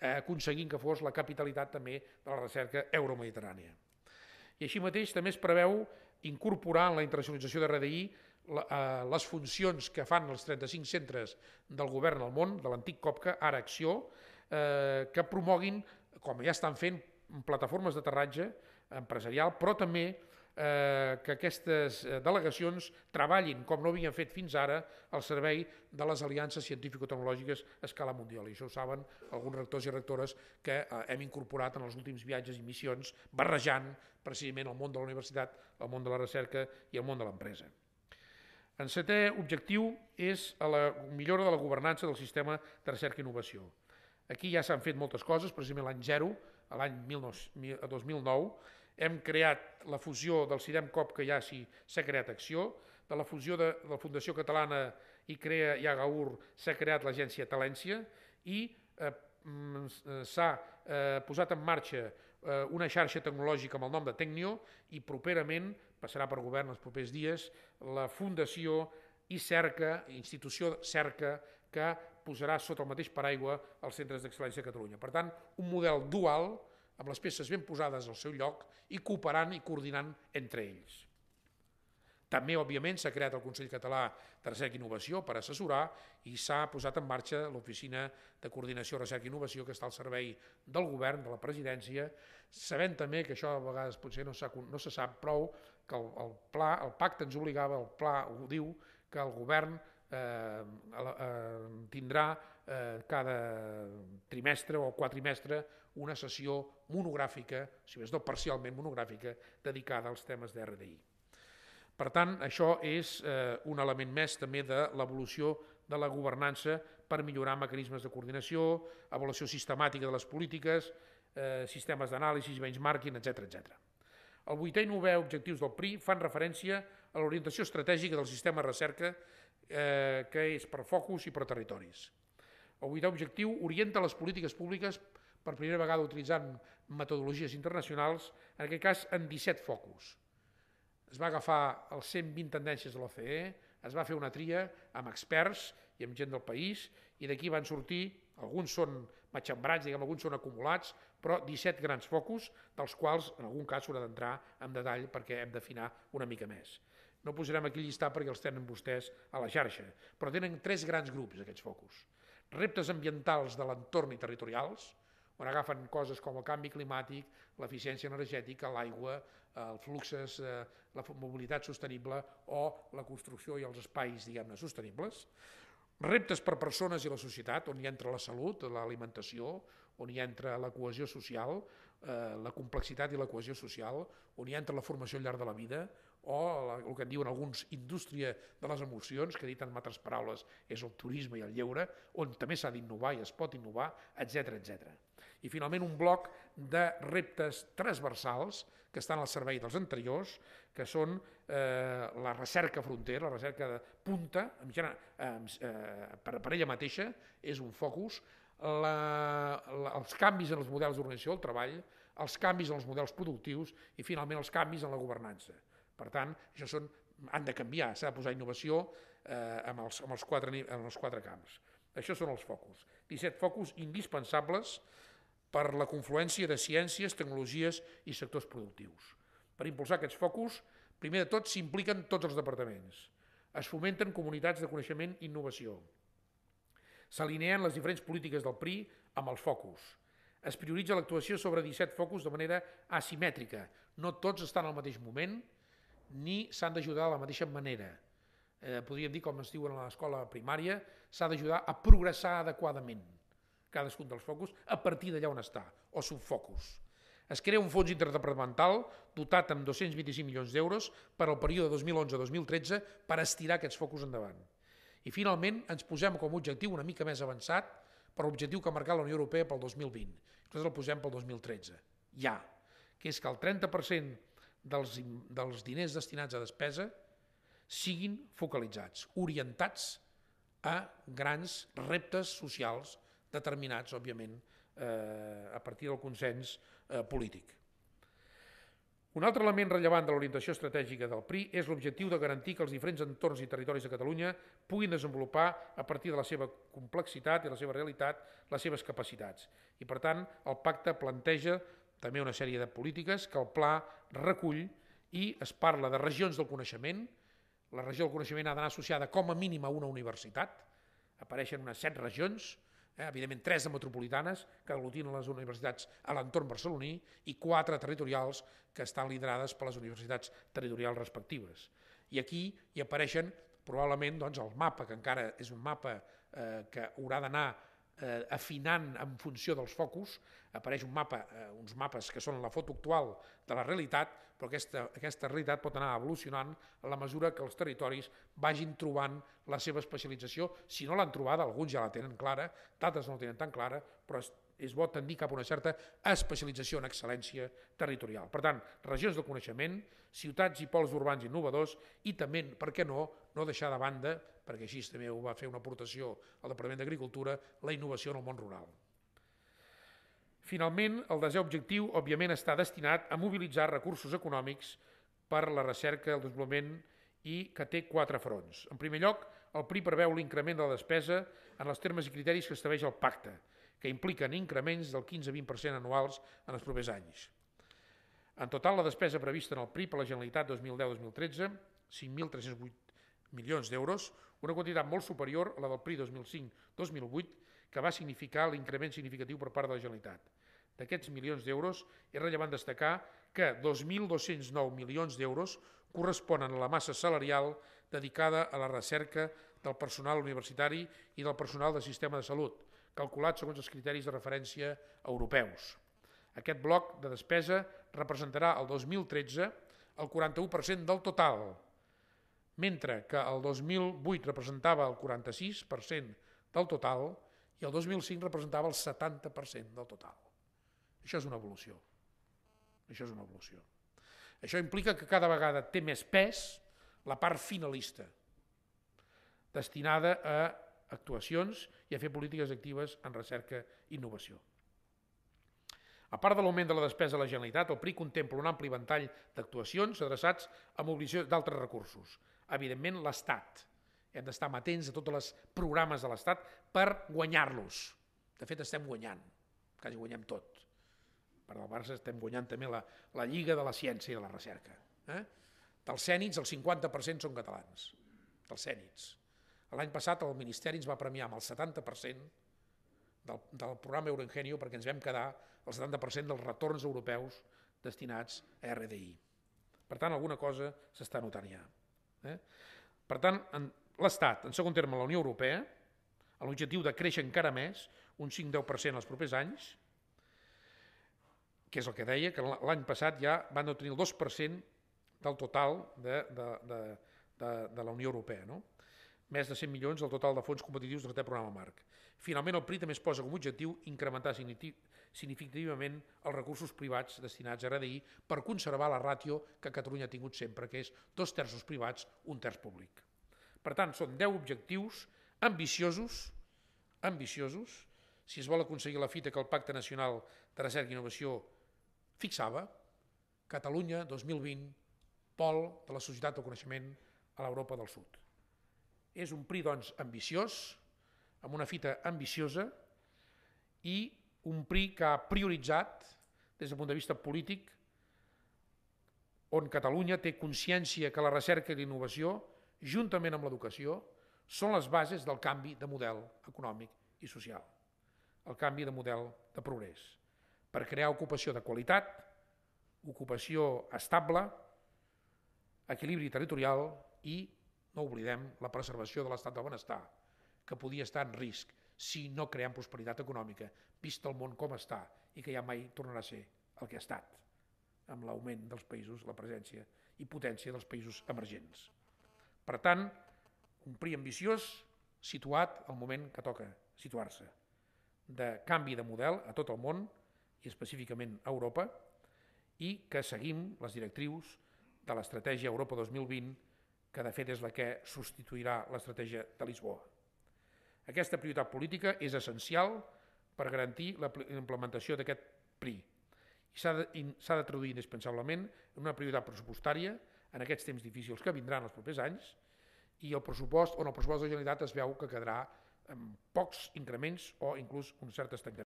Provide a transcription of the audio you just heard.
aconseguint que fos la capitalitat també de la recerca euromediterrània. I així mateix també es preveu incorporar en la internacionalització de RDI les funcions que fan els 35 centres del govern al món, de l'antic COPCA, ara Acció, que promoguin, com ja estan fent, plataformes d'aterratge empresarial, però també que aquestes delegacions treballin, com no havien fet fins ara, al servei de les aliances científico-tecnològiques a escala mundial. I això ho saben alguns rectors i rectores que hem incorporat en els últims viatges i missions, barrejant precisament el món de la universitat, el món de la recerca i el món de l'empresa. El setè objectiu és la millora de la governança del sistema de recerca i innovació. Aquí ja s'han fet moltes coses, precisament l'any 0, l'any 2009, hem creat la fusió del CIDEM-COP, que ja s'ha creat Acció, de la fusió de la Fundació Catalana ICREA i Agaur s'ha creat l'agència Talència i s'ha posat en marxa una xarxa tecnològica amb el nom de Tecnio i properament, passarà per govern els propers dies, la Fundació ICERCA, institució CERCA, que posarà sota el mateix paraigua els centres d'excel·lència de Catalunya. Per tant, un model dual, amb les peces ben posades al seu lloc i cooperant i coordinant entre ells. També, òbviament, s'ha creat el Consell Català de Recerca i Innovació per assessorar i s'ha posat en marxa l'Oficina de Coordinació Recerca i Innovació que està al servei del govern, de la presidència, sabent també que això a vegades potser no se sap prou, que el pacte ens obligava, el pla ho diu, que el govern tindrà cada trimestre o quadrimestre una sessió monogràfica, si més no parcialment monogràfica, dedicada als temes de RDI. Per tant, això és un element més també de l'evolució de la governança per millorar mecanismes de coordinació, avaluació sistemàtica de les polítiques, sistemes d'anàlisi, benchmarking, etc. El 8è i 9è objectius del PRI fan referència a l'orientació estratègica del sistema de recerca que és per focus i per territoris. El 8è objectiu orienta les polítiques públiques per primera vegada utilitzant metodologies internacionals, en aquest cas en 17 focus. Es va agafar els 120 tendències de l'OCDE, es va fer una tria amb experts i amb gent del país i d'aquí van sortir, alguns són matxembrats, alguns són acumulats, però 17 grans focus, dels quals en algun cas s'haurà d'entrar en detall perquè hem d'afinar una mica més. No posarem aquí llistar perquè els tenen vostès a la xarxa, però tenen 3 grans grups aquests focus. Reptes ambientals de l'entorn i territorials, on agafen coses com el canvi climàtic, l'eficiència energètica, l'aigua, els fluxos, la mobilitat sostenible o la construcció i els espais, diguem-ne, sostenibles. Reptes per persones i la societat, on hi entra la salut, l'alimentació, on hi entra la cohesió social, la complexitat i la cohesió social, on hi entra la formació al llarg de la vida, o el que en diuen alguns indústria de les emocions, que dit en altres paraules és el turisme i el lleure, on també s'ha d'innovar i es pot innovar, etc. I finalment un bloc de reptes transversals que estan al servei dels anteriors, que són la recerca frontera, la recerca de punta, per ella mateixa, és un focus, els canvis en els models d'organització del treball, els canvis en els models productius i finalment els canvis en la governança. Per tant, això han de canviar, s'ha de posar innovació en els 4 camps. Això són els focus. 17 focus indispensables per la confluència de ciències, tecnologies i sectors productius. Per impulsar aquests focus, primer de tot s'impliquen tots els departaments. Es fomenten comunitats de coneixement i innovació. S'alineen les diferents polítiques del PRI amb els focus. Es prioritza l'actuació sobre 17 focus de manera asimètrica. No tots estan al mateix moment ni s'han d'ajudar de la mateixa manera. Podríem dir, com es diu a l'escola primària, s'ha d'ajudar a progressar adequadament cadascun dels focus a partir d'allà on està, o subfocus. Es crea un fons interdepartamental dotat amb 225 milions d'euros per al període 2011-2013 per estirar aquests focus endavant. I finalment ens posem com a objectiu una mica més avançat per l'objectiu que ha marcat la Unió Europea pel 2020. Nosaltres el posem pel 2013, ja, que és que el 30% dels diners destinats a despesa siguin focalitzats, orientats a grans reptes socials determinats, òbviament, a partir del consens polític. Un altre element rellevant de l'orientació estratègica del PRI és l'objectiu de garantir que els diferents entorns i territoris de Catalunya puguin desenvolupar, a partir de la seva complexitat i la seva realitat, les seves capacitats. I, per tant, el pacte planteja també una sèrie de polítiques que el pla recull i es parla de regions del coneixement. La regió del coneixement ha d'anar associada com a mínim a una universitat. Apareixen unes 7 regions, evidentment 3 de metropolitanes que aglutinen les universitats a l'entorn barceloní i 4 territorials que estan liderades per les universitats territorials respectives. I aquí hi apareixen probablement el mapa, que encara és un mapa que haurà d'anar afinant en funció dels focus. Apareix un mapa, uns mapes que són la foto actual de la realitat, però aquesta realitat pot anar evolucionant a la mesura que els territoris vagin trobant la seva especialització. Si no l'han trobada, alguns ja la tenen clara, d'altres no la tenen tan clara, però és bo tendir cap a una certa especialització en excel·lència territorial. Per tant, regions del coneixement, ciutats i pols urbans innovadors i també, per què no deixar de banda, perquè així també ho va fer una aportació al Departament d'Agricultura, la innovació en el món rural. Finalment, el desè objectiu, òbviament, està destinat a mobilitzar recursos econòmics per la recerca i el desenvolupament i que té 4 fronts. En primer lloc, el PRI preveu l'increment de la despesa en els termes i criteris que estableix el pacte, que impliquen increments del 15-20% anuals en els propers anys. En total, la despesa prevista en el PRI per la Generalitat 2010-2013, 5.308 milions d'euros, una quantitat molt superior a la del PRI 2005-2008, que va significar l'increment significatiu per part de la Generalitat. D'aquests milions d'euros, és rellevant destacar que 2.209 milions d'euros corresponen a la massa salarial dedicada a la recerca del personal universitari i del personal del sistema de salut, calculat segons els criteris de referència europeus. Aquest bloc de despesa representarà el 2013 el 41% del total, mentre que el 2008 representava el 46% del total i el 2005 representava el 70% del total. Això és una evolució. Això implica que cada vegada té més pes la part finalista, destinada a actuacions i a fer polítiques actives en recerca i innovació. A part de l'augment de la despesa de la Generalitat, el PRI contempla un ampli ventall d'actuacions adreçats a mobilització d'altres recursos. Evidentment, l'Estat. Hem d'estar amatents a tots els programes de l'Estat per guanyar-los. De fet, estem guanyant, quasi guanyem tot. Per al Barça estem guanyant també la Lliga de la Ciència i de la Recerca. Dels cènits, el 50% són catalans, dels cènits. L'any passat el Ministeri ens va premiar amb el 70% del programa Euroingenio perquè ens vam quedar el 70% dels retorns europeus destinats a RDI. Per tant, alguna cosa s'està notant ja. Per tant, l'Estat, en segon terme la Unió Europea, amb l'objectiu de créixer encara més, un 5-10% els propers anys, que és el que deia, que l'any passat ja van obtenir el 2% del total de la Unió Europea, no? Més de 100 milions del total de fons competitius d'aquest programa marc. Finalment, el PRI també es posa com a objectiu incrementar significativament els recursos privats destinats a RDI per conservar la ràtio que Catalunya ha tingut sempre, que és 2/3 privats, 1/3 públic. Per tant, són 10 objectius ambiciosos, si es vol aconseguir la fita que el Pacte Nacional de Recerca i Innovació fixava, Catalunya 2020, pol de la societat del coneixement a l'Europa del Sud. És un PRI, doncs, ambiciós, amb una fita ambiciosa i un PRI que ha prioritzat, des del punt de vista polític, on Catalunya té consciència que la recerca i la innovació, juntament amb l'educació, són les bases del canvi de model econòmic i social, el canvi de model de progrés, per crear ocupació de qualitat, ocupació estable, equilibri territorial i, no oblidem, la preservació de l'estat del benestar, que podia estar en risc si no creem prosperitat econòmica, vist el món com està i que ja mai tornarà a ser el que ha estat, amb l'augment dels països, la presència i potència dels països emergents. Per tant, un PRI ambiciós situat al moment que toca situar-se, de canvi de model a tot el món i específicament a Europa, i que seguim les directrius de l'estratègia Europa 2020, que de fet és la que substituirà l'estratègia de Lisboa. Aquesta prioritat política és essencial per garantir la implementació d'aquest PRI i s'ha de traduir indispensablement en una prioritat pressupostària en aquests temps difícils que vindran els propers anys, i el pressupost de la Generalitat es veu que quedarà amb pocs increments o inclús un cert estancament.